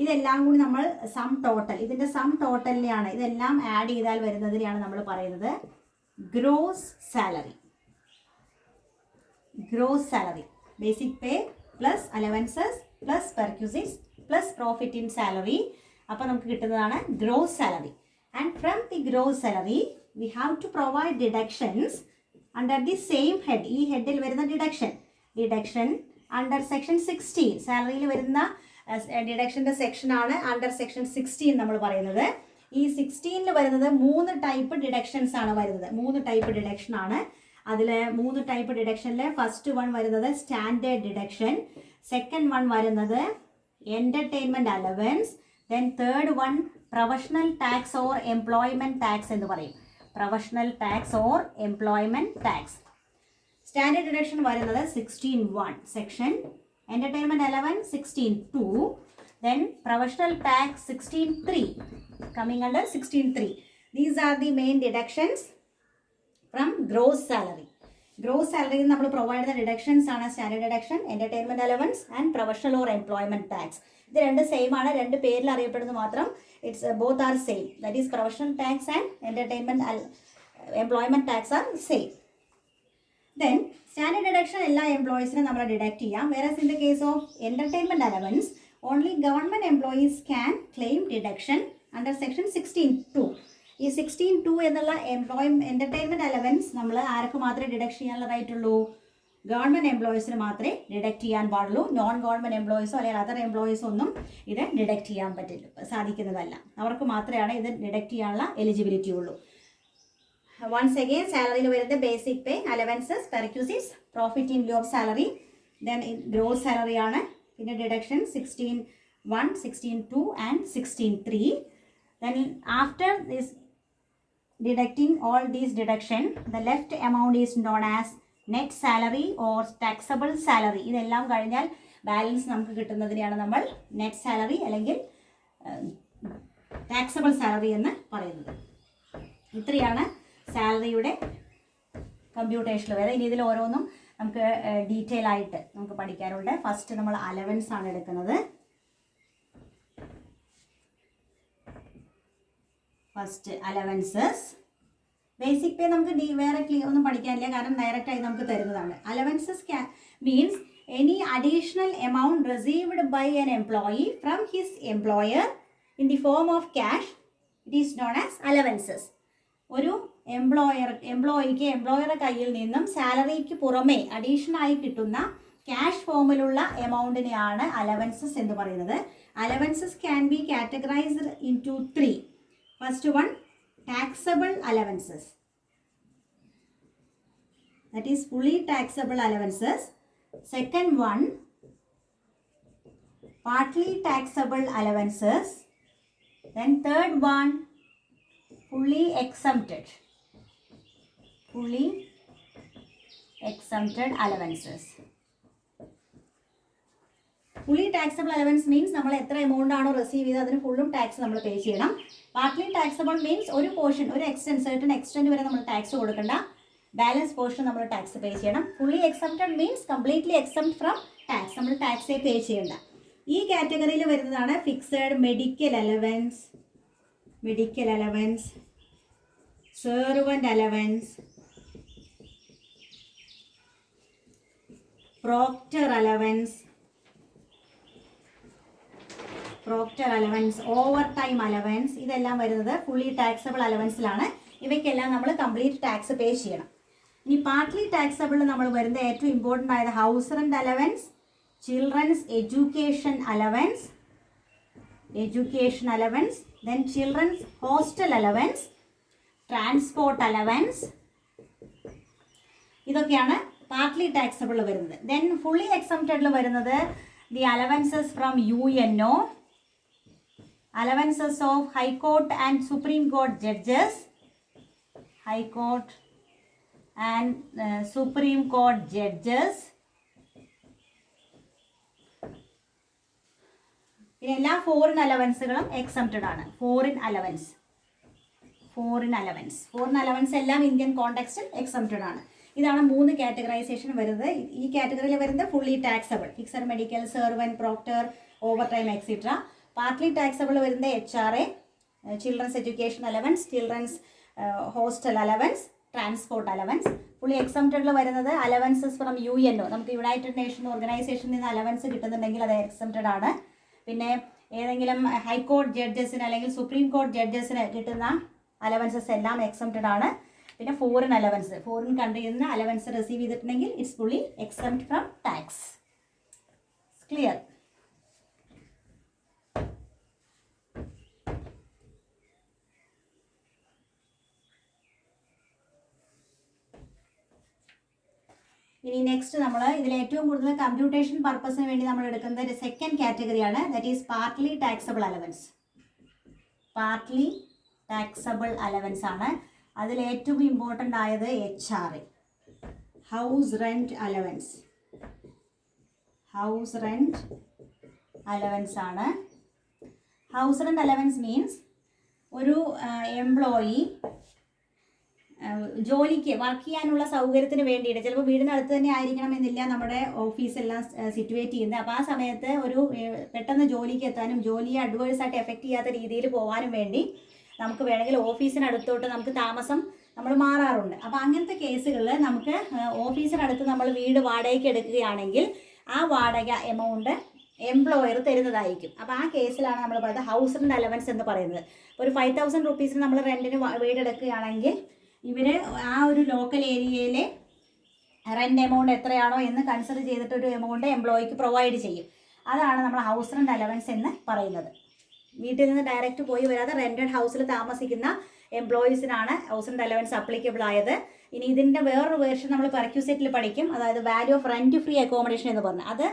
ഇതെല്ലാം കൂടി നമ്മൾ sum total, ഇതിൻ്റെ sum ടോട്ടലിനെയാണ്, ഇതെല്ലാം add ചെയ്താൽ വരുന്നതിനെയാണ് നമ്മൾ പറയുന്നത് gross salary. Gross salary, basic pay plus allowances plus perquisites plus profit in salary. അപ്പോൾ നമുക്ക് കിട്ടുന്നതാണ് gross salary. And from the gross salary we have to provide deductions under the same head. ഈ ഹെഡിൽ വരുന്ന deduction under section 16, സാലറിയിൽ വരുന്ന ഡിഡക്ഷൻ്റെ സെക്ഷനാണ് under section 16 നമ്മൾ പറയുന്നത്. ഈ 16ൽ വരുന്നത് 3 ടൈപ്പ് ഡിഡക്ഷൻസ് ആണ് വരുന്നത്. 3 ടൈപ്പ് ഡിഡക്ഷൻ ആണ്. അതിൽ 3 ടൈപ്പ് ഡിഡക്ഷനിൽ ഫസ്റ്റ് വൺ വരുന്നത് സ്റ്റാൻഡേർഡ് ഡിഡക്ഷൻ, സെക്കൻഡ് വൺ വരുന്നത് entertainment allowance, then third one professional tax or employment tax എന്ന് പറയും. Professional tax or employment tax. Standard deduction വരുന്നത് 16(1) section, entertainment allowance 16(2), then professional tax 16(3), coming under 16(3). These are the main deductions from gross salary. Gross salary നമ്മൾ provide ചെയ്യുന്ന deductions ആണ് standard deduction, entertainment allowance and professional or employment tax. ഇത് രണ്ട് same ആണ്, രണ്ട് പേരിൽ അറിയപ്പെടുന്നത് മാത്രം. It's both are same. That is professional tax and entertainment employment tax are same. Then standard deduction എല്ലാ എംപ്ലോയീസിനും നമ്മൾ ഡിഡക്ട് ചെയ്യാം. Whereas in the case of entertainment allowance only government employees can claim deduction under section 16(2). ഈ 16(2) എന്നുള്ള entertainment allowance നമ്മൾ ആർക്ക് മാത്രമേ deduct ചെയ്യാനുള്ള right ഉള്ളൂ? ഗവൺമെൻറ് എംപ്ലോയീസിന് മാത്രമേ ഡിഡക്ട് ചെയ്യാൻ പാടുള്ളൂ. നോൺ ഗവൺമെൻറ് എംപ്ലോയീസോ അല്ലെങ്കിൽ അതർ എംപ്ലോയീസോ ഒന്നും ഇത് ഡിഡക്ട് ചെയ്യാൻ സാധിക്കുന്നതല്ല. അവർക്ക് മാത്രമേ ഇത് ഡിഡക്ട് ചെയ്യാനുള്ള എലിജിബിലിറ്റി ഉള്ളൂ. വൺസ് അഗെയിൻ സാലറിയിൽ വരുന്ന basic pay, allowances, perquisites, profit in lieu of salary, then gross salary ആണ്. പിന്നെ deduction 16(1), 16(2) and 16(3). Then after this deducting all these deduction, the left amount is known as net salary or taxable salary. ഇതെല്ലാം കഴിഞ്ഞാൽ balance നമുക്ക് കിട്ടുന്നതിനെയാണ് നമ്മൾ net salary അല്ലെങ്കിൽ taxable salary എന്ന് പറയുന്നത്. ഇത്രയാണ് സാലറിയുടെ കമ്പ്യൂട്ടേഷൻ വരുന്നത്. ഇനി ഇതിൽ ഓരോന്നും നമുക്ക് ഡീറ്റെയിൽ ആയിട്ട് നമുക്ക് പഠിക്കാനുണ്ട്. ഫസ്റ്റ് നമ്മൾ അലവൻസ് ആണ് എടുക്കുന്നത്. First allowances. ബേസിക് പേ നമുക്ക് വേറെ ഒന്നും പഠിക്കാനില്ല, കാരണം ഡയറക്റ്റായി നമുക്ക് തരുന്നതാണ്. Allowances means any additional amount received by an employee from his employer in the form of cash, it is known as allowances. ഒരു എംപ്ലോയിക്ക് എംപ്ലോയറുടെ കയ്യിൽ നിന്നും സാലറിക്ക് പുറമേ അഡീഷണലായി കിട്ടുന്ന ക്യാഷ് ഫോമിലുള്ള എമൗണ്ടിനെയാണ് അലവൻസസ് എന്ന് പറയുന്നത്. Allowances can be categorized into 3. First one taxable allowances, that is fully taxable allowances. Second one partly taxable allowances. Then third one fully exempted allowances. Fully taxable allowance means നമ്മൾ എത്ര amount ആണോ receive ചെയ്ത് അതിന് ഫുള്ളും tax നമ്മൾ pay ചെയ്യണം. Partly taxable means ഒരു portion, ഒരു സർട്ടൻ എക്സ്റ്റെൻറ്റ് വരെ നമ്മൾ ടാക്സ് കൊടുക്കണ്ട, ബാലൻസ് പോർഷൻ നമ്മൾ ടാക്സ് പേ ചെയ്യണം. Fully exempted means completely exempt from tax, നമ്മൾ ടാക്സേ പേ ചെയ്യണ്ട. ഈ കാറ്റഗറിയിൽ വരുന്നതാണ് fixed medical allowance, servant allowance, proctor allowance, overtime allowance. ഇതെല്ലാം വരുന്നത് ഫുള്ളി ടാക്സബിൾ അലവൻസിലാണ്. ഇവയ്ക്കെല്ലാം നമ്മൾ കംപ്ലീറ്റ് ടാക്സ് പേ ചെയ്യണം. ഇനി പാർട്ട്ലി ടാക്സബിൾ നമ്മൾ വരുന്നത് ഏറ്റവും ഇമ്പോർട്ടൻ്റ് ആയത് house rent allowance, children's education allowance, then children's hostel allowance, transport allowance. ഇതൊക്കെയാണ് പാർട്ട്ലി ടാക്സബിൾ വരുന്നത്. ദെൻ ഫുള്ളി എക്സംപ്റ്റഡിൽ വരുന്നത് the allowances from UNO, allowances of High Court and Supreme Court judges, High Court and Supreme Court judges. എല്ലാ foreign അലവൻസുകളും exempted ആണ്. Foreign allowance എല്ലാം Indian കോണ്ടെക്സ്റ്റിൽ exempted ആണ്. ഇതാണ് 3 കാറ്റഗറൈസേഷൻ വരുന്നത്. ഈ കാറ്റഗറിയിൽ വരുന്നത് fully taxable, fixed medical, servant, proctor, overtime etcetera. Partly taxable വരുന്നത് HRA, children's education allowance, children's hostel allowance, transport allowance. Fully എക്സംപ്റ്റഡിൽ വരുന്നത് അലവൻസസ് ഫ്രം UNO, നമുക്ക് യുണൈറ്റഡ് നേഷൻ ഓർഗനൈസേഷനിൽ നിന്ന് അലവൻസ് കിട്ടുന്നുണ്ടെങ്കിൽ അത് എക്സംപ്റ്റഡ് ആണ്. പിന്നെ ഏതെങ്കിലും ഹൈക്കോടതി ജഡ്ജസിന് അല്ലെങ്കിൽ സുപ്രീം കോടതി ജഡ്ജസിന് കിട്ടുന്ന അലവൻസസ് എല്ലാം എക്സംപ്റ്റഡ് ആണ്. പിന്നെ ഫോറിൻ അലവൻസ്, ഫോറിൻ കൺട്രിയിൽ നിന്ന് അലവൻസ് റിസീവ് ചെയ്തിട്ടുണ്ടെങ്കിൽ it's fully exempt from tax. Clear? ഇനി നെക്സ്റ്റ് നമ്മൾ ഇതിൽ ഏറ്റവും കൂടുതൽ കമ്പ്യൂട്ടേഷൻ പർപ്പസിന് വേണ്ടി നമ്മൾ എടുക്കുന്നത് ഒരു സെക്കൻഡ് കാറ്റഗറിയാണ്, that is partly taxable allowance. Partly taxable allowance ആണ്. അതിൽ ഏറ്റവും ഇമ്പോർട്ടൻ്റ് ആയത് HRA, house rent allowance. House rent allowance ആണ്. ഹൗസ് റെൻറ്റ് അലവൻസ് മീൻസ് ഒരു എംപ്ലോയി ജോലിക്ക് വർക്ക് ചെയ്യാനുള്ള സൗകര്യത്തിന് വേണ്ടിയിട്ട്, ചിലപ്പോൾ വീടിനടുത്ത് തന്നെ ആയിരിക്കണമെന്നില്ല നമ്മുടെ ഓഫീസെല്ലാം സിറ്റുവേറ്റ് ചെയ്യുന്നത്. അപ്പോൾ ആ സമയത്ത് ഒരു പെട്ടെന്ന് ജോലിക്ക് എത്താനും ജോലിയെ അഡ്വേഴ്സായിട്ട് എഫക്റ്റ് ചെയ്യാത്ത രീതിയിൽ പോകാനും വേണ്ടി നമുക്ക് വേണമെങ്കിൽ ഓഫീസിനടുത്തോട്ട് നമുക്ക് താമസം നമ്മൾ മാറാറുണ്ട്. അപ്പോൾ അങ്ങനത്തെ കേസുകളിൽ നമുക്ക് ഓഫീസിനടുത്ത് നമ്മൾ വീട് വാടകയ്ക്ക് എടുക്കുകയാണെങ്കിൽ ആ വാടക എമൗണ്ട് എംപ്ലോയർ തരുന്നതായിരിക്കും. അപ്പോൾ ആ കേസിലാണ് നമ്മൾ പറയുന്നത് ഹൗസ് റെൻറ്റ് അലവൻസ് എന്ന് പറയുന്നത്. ഒരു 5000 റുപ്പീസിന് നമ്മൾ റെൻറ്റിന് വീടെടുക്കുകയാണെങ്കിൽ ഇവർ ആ ഒരു ലോക്കൽ ഏരിയയിലെ റെൻറ്റ് എമൗണ്ട് എത്രയാണോ എന്ന് കൺസിഡർ ചെയ്തിട്ട് ഒരു എമൗണ്ട് എംപ്ലോയിക്ക് പ്രൊവൈഡ് ചെയ്യും. അതാണ് നമ്മൾ ഹൗസ് റെൻറ്റ് അലവൻസ് എന്ന് പറയുന്നത്. വീട്ടിൽ നിന്ന് ഡയറക്റ്റ് പോയി വരാതെ റെൻറ്റഡ് ഹൗസിൽ താമസിക്കുന്ന എംപ്ലോയീസിനാണ് ഹൗസ് റെൻറ്റ് അലവൻസ് അപ്ലിക്കബിൾ ആയത്. ഇനി ഇതിൻ്റെ വേറൊരു വേർഷൻ നമ്മൾ പെർക്യൂസെറ്റിൽ പഠിക്കും, അതായത് value of rent free accommodation എന്ന് പറഞ്ഞത്. അത്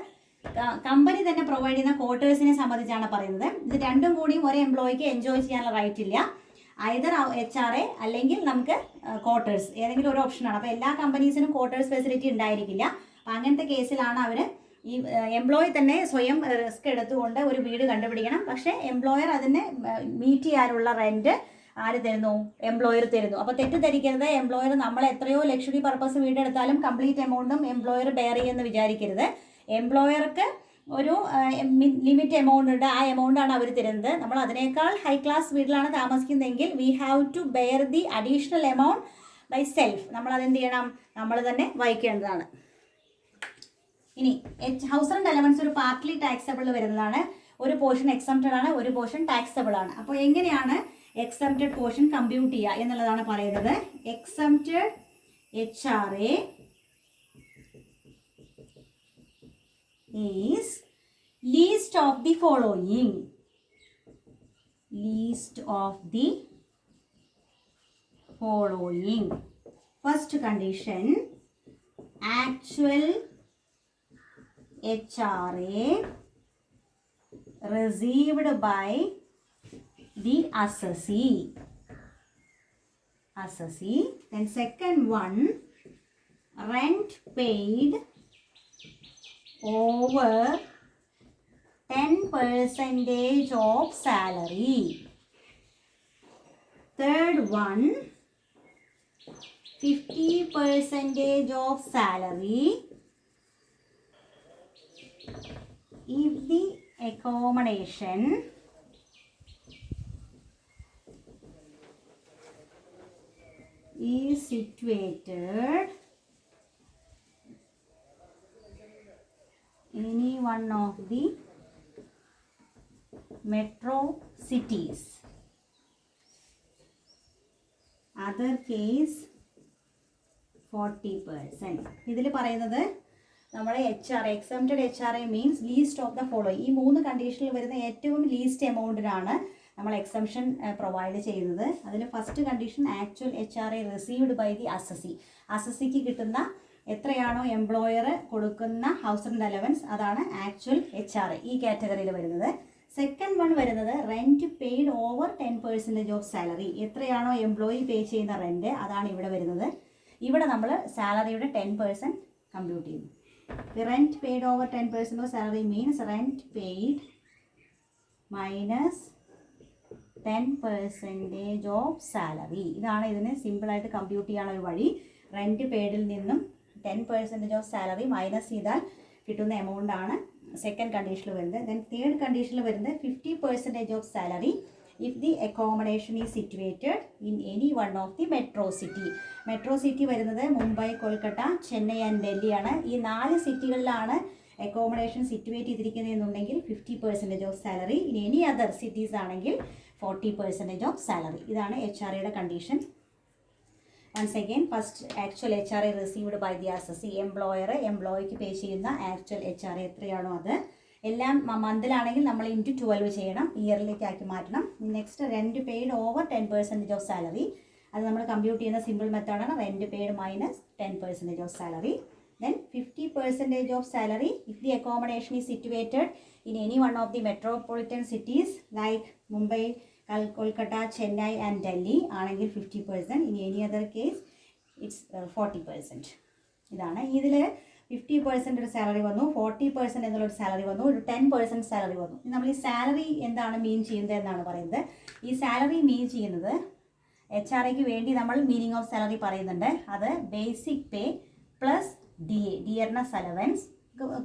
കമ്പനി തന്നെ പ്രൊവൈഡ് ചെയ്യുന്ന ക്വാർട്ടേഴ്സിനെ സംബന്ധിച്ചാണ് പറയുന്നത്. ഇത് രണ്ടും കൂടിയും ഒരു എംപ്ലോയിക്ക് എൻജോയ് ചെയ്യാനുള്ള റൈറ്റ് ഇല്ല. ഐദർ HRA അല്ലെങ്കിൽ നമുക്ക് ക്വാർട്ടേഴ്സ്, ഏതെങ്കിലും ഒരു ഓപ്ഷനാണ്. അപ്പോൾ എല്ലാ കമ്പനീസിനും ക്വാർട്ടേഴ്സ് ഫെസിലിറ്റി ഉണ്ടായിരിക്കില്ല. അപ്പോൾ അങ്ങനത്തെ കേസിലാണ് അവർ ഈ എംപ്ലോയി തന്നെ സ്വയം റിസ്ക് എടുത്തുകൊണ്ട് ഒരു വീട് കണ്ടുപിടിക്കണം. പക്ഷേ എംപ്ലോയർ അതിനെ മീറ്റ് ചെയ്യാനുള്ള റെൻറ്റ് ആര് തരുന്നു? എംപ്ലോയർ തരുന്നു. അപ്പോൾ തെറ്റിദ്ധരിക്കരുത്, എംപ്ലോയർ നമ്മൾ എത്രയോ ലക്ഷറി പർപ്പസ് വീടെടുത്താലും കംപ്ലീറ്റ് എമൗണ്ടും എംപ്ലോയർ ബെയർ ചെയ്യുമെന്ന് വിചാരിക്കരുത്. എംപ്ലോയർക്ക് ഒരു ലിമിറ്റ് എമൗണ്ട് ഉണ്ട്, ആ എമൗണ്ടാണ് അവർ തരുന്നത്. നമ്മൾ അതിനേക്കാൾ ഹൈ ക്ലാസ് വീട്ടിലാണ് താമസിക്കുന്നതെങ്കിൽ we have to bear the additional amount by self. നമ്മൾ അതെന്ത് ചെയ്യണം? നമ്മൾ തന്നെ വഹിക്കേണ്ടതാണ്. ഇനി ഹൗസ് റെൻറ്റ് അലവൻസ് ഒരു പാർട്ട്ലി ടാക്സബിൾ വരുന്നതാണ്. ഒരു പോർഷൻ എക്സംപ്റ്റഡ് ആണ്, ഒരു പോർഷൻ ടാക്സബിൾ ആണ്. അപ്പോൾ എങ്ങനെയാണ് എക്സംപ്റ്റഡ് പോർഷൻ കമ്പ്യൂട്ട് ചെയ്യുക എന്നുള്ളതാണ് പറയുന്നത്. Exempted HRA is least of the following. Least of the following. First condition, actual HRA received by the assessee. Then second one, rent paid over 10% of salary. Third one, 50% of salary if the accommodation is situated any one of the metro cities. Other case 40%. ഇതിൽ പറയുന്നത് നമ്മുടെ exempted HRA means least of the following. ഈ 3 കണ്ടീഷനിൽ വരുന്ന ഏറ്റവും least എമൗണ്ടിനാണ് നമ്മൾ എക്സംപ്ഷൻ provide ചെയ്യുന്നത്. അതിൽ first condition actual HRA received by the assessee. അസസിക്ക് കിട്ടുന്ന എത്രയാണോ എംപ്ലോയർ കൊടുക്കുന്ന ഹൗസ് റെൻറ്റ് അലവൻസ് അതാണ് ആക്ച്വൽ HRA ഈ കാറ്റഗറിയിൽ വരുന്നത്. സെക്കൻഡ് വൺ വരുന്നത് rent paid over 10% of salary. എത്രയാണോ എംപ്ലോയി പേ ചെയ്യുന്ന റെൻറ്റ് അതാണ് ഇവിടെ വരുന്നത്. ഇവിടെ നമ്മൾ സാലറിയുടെ 10% കമ്പ്യൂട്ട് ചെയ്യുന്നു. The rent paid over 10% of salary means rent paid minus 10% of salary. ഇതാണ് ഇതിന് സിമ്പിളായിട്ട് കമ്പ്യൂട്ട് ചെയ്യാനുള്ള ഒരു വഴി. റെൻറ്റ് പെയ്ഡിൽ നിന്നും 10% ഓഫ് സാലറി മൈനസ് ചെയ്താൽ കിട്ടുന്ന എമൗണ്ടാണ് സെക്കൻഡ് കണ്ടീഷനിൽ വരുന്നത്. ദെൻ തേർഡ് കണ്ടീഷനിൽ വരുന്നത് 50% of salary if the accommodation is situated in any one of the metro city. Metro city വരുന്നത് മുംബൈ, കൊൽക്കത്ത, ചെന്നൈ ആൻഡ് ഡൽഹിയാണ്. ഈ 4 സിറ്റികളിലാണ് അക്കോമഡേഷൻ സിറ്റുവേറ്റ് ചെയ്തിരിക്കുന്നതെന്നുണ്ടെങ്കിൽ 50% of salary. In any other cities ആണെങ്കിൽ 40% ഓഫ് സാലറി. ഇതാണ് HRAയുടെ condition. Once again, first actual HRA received by the assessee. എംപ്ലോയിക്ക് pay ചെയ്യുന്ന ആക്ച്വൽ HRA എത്രയാണോ അത് എല്ലാം മന്തിലാണെങ്കിൽ നമ്മൾ ഇൻറ്റു 12 ചെയ്യണം, ഇയറിലേക്ക് ആക്കി മാറ്റണം. Next rent paid over 10% of salary. അത് നമ്മൾ കമ്പ്യൂട്ട് ചെയ്യുന്ന സിമ്പിൾ മെത്തേഡാണ് rent paid minus 10% of salary. Then 50% of salary if the accommodation is situated in any one of the metropolitan cities like Mumbai, Kolkata, Chennai and Delhi ആണെങ്കിൽ 50%. In any other case it's 40%. ഇതാണ്. ഇതിൽ 50% ഒരു salary വന്നു, 40% എന്നുള്ളൊരു salary വന്നു, ഒരു 10% salary വന്നു. നമ്മൾ ഈ സാലറി എന്താണ് മീൻ ചെയ്യുന്നത് എന്നാണ് പറയുന്നത്. ഈ സാലറി മീൻ ചെയ്യുന്നത് HRAക്ക് വേണ്ടി നമ്മൾ മീനിങ് ഓഫ് സാലറി പറയുന്നുണ്ട്. അത് basic pay plus dearness allowance.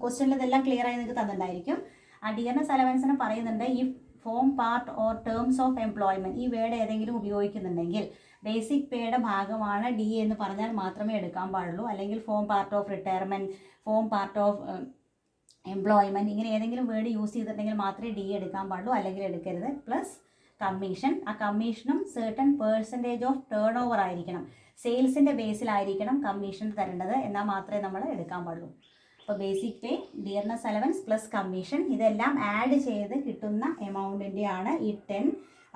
ക്വസ്റ്റ്യനിൽ ഇതെല്ലാം ക്ലിയർ ആയി നിങ്ങൾക്ക് തന്നിട്ടുണ്ടായിരിക്കും. ആ ഡിയർനെസ് അലവൻസിന് പറയുന്നുണ്ട് ഈ form part or terms of employment, ഈ വേർഡ് ഏതെങ്കിലും ഉപയോഗിക്കുന്നുണ്ടെങ്കിൽ ബേസിക് പേയുടെ ഭാഗമാണ് ഡി എന്ന് പറഞ്ഞാൽ മാത്രമേ എടുക്കാൻ പാടുള്ളൂ. അല്ലെങ്കിൽ form part of retirement, form part of employment, ഇങ്ങനെ ഏതെങ്കിലും വേർഡ് യൂസ് ചെയ്തിട്ടുണ്ടെങ്കിൽ മാത്രമേ ഡി എടുക്കാൻ പാടുള്ളൂ, അല്ലെങ്കിൽ എടുക്കരുത്. Plus commission. ആ കമ്മീഷനും certain percentage of turn over ആയിരിക്കണം, സെയിൽസിൻ്റെ ബേസിലായിരിക്കണം കമ്മീഷൻ തരേണ്ടത്, എന്നാൽ മാത്രമേ നമ്മൾ എടുക്കാൻ പാടുള്ളൂ. അപ്പോൾ basic pay, dearness allowance plus commission, ഇതെല്ലാം ആഡ് ചെയ്ത് കിട്ടുന്ന എമൗണ്ടിൻ്റെയാണ് ഈ 10.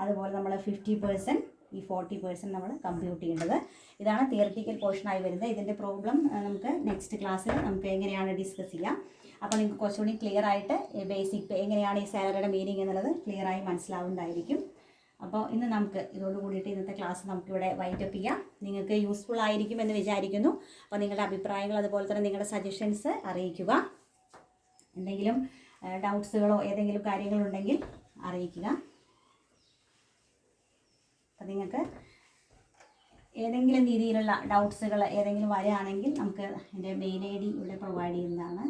അതുപോലെ നമ്മൾ 50%, ഈ 40% നമ്മൾ കമ്പ്യൂട്ട് ചെയ്യേണ്ടത്. ഇതാണ് തിയറിറ്റിക്കൽ പോർഷനായി വരുന്നത്. ഇതിൻ്റെ പ്രോബ്ലം നമുക്ക് നെക്സ്റ്റ് ക്ലാസ്സിൽ നമുക്ക് എങ്ങനെയാണ് ഡിസ്കസ് ചെയ്യാം. അപ്പോൾ നിങ്ങൾക്ക് കുറച്ചുകൂടി ക്ലിയർ ആയിട്ട് ബേസിക് പേ എങ്ങനെയാണ് ഈ സാലറിയുടെ മീനിങ് എന്നുള്ളത് ക്ലിയറായി മനസ്സിലാവുന്നതായിരിക്കും. അപ്പോൾ ഇന്ന് നമുക്ക് ഇതോട് കൂടിയിട്ട് ഇന്നത്തെ ക്ലാസ് നമുക്കിവിടെ വൈൻഡപ്പ് ചെയ്യാം. നിങ്ങൾക്ക് യൂസ്ഫുൾ ആയിരിക്കുമെന്ന് വിചാരിക്കുന്നു. അപ്പോൾ നിങ്ങളുടെ അഭിപ്രായങ്ങൾ അതുപോലെ തന്നെ നിങ്ങളുടെ സജഷൻസ് അറിയിക്കുക. എന്തെങ്കിലും ഡൗട്ട്സുകളോ ഏതെങ്കിലും കാര്യങ്ങളുണ്ടെങ്കിൽ അറിയിക്കുക. അപ്പോൾ നിങ്ങൾക്ക് ഏതെങ്കിലും രീതിയിലുള്ള ഡൗട്ട്സുകൾ ഏതെങ്കിലും വരികയാണെങ്കിൽ നമുക്ക് എൻ്റെ മെയിൽ ID ഇവിടെ പ്രൊവൈഡ് ചെയ്യുന്നതാണ്.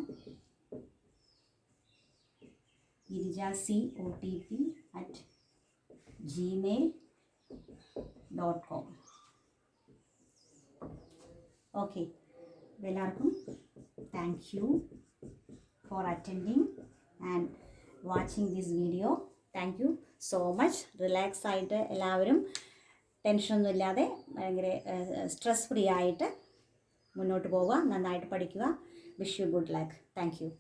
girija.cotp@gmail.com. ഓക്കെ, എല്ലാവർക്കും thank you for attending and watching this video. Thank you so much. Relax ആയിട്ട് എല്ലാവരും ടെൻഷനൊന്നും ഇല്ലാതെ ഭയങ്കര സ്ട്രെസ് ഫ്രീ ആയിട്ട് മുന്നോട്ട് പോവുക, നന്നായിട്ട് പഠിക്കുക. Wish you good luck. Thank you.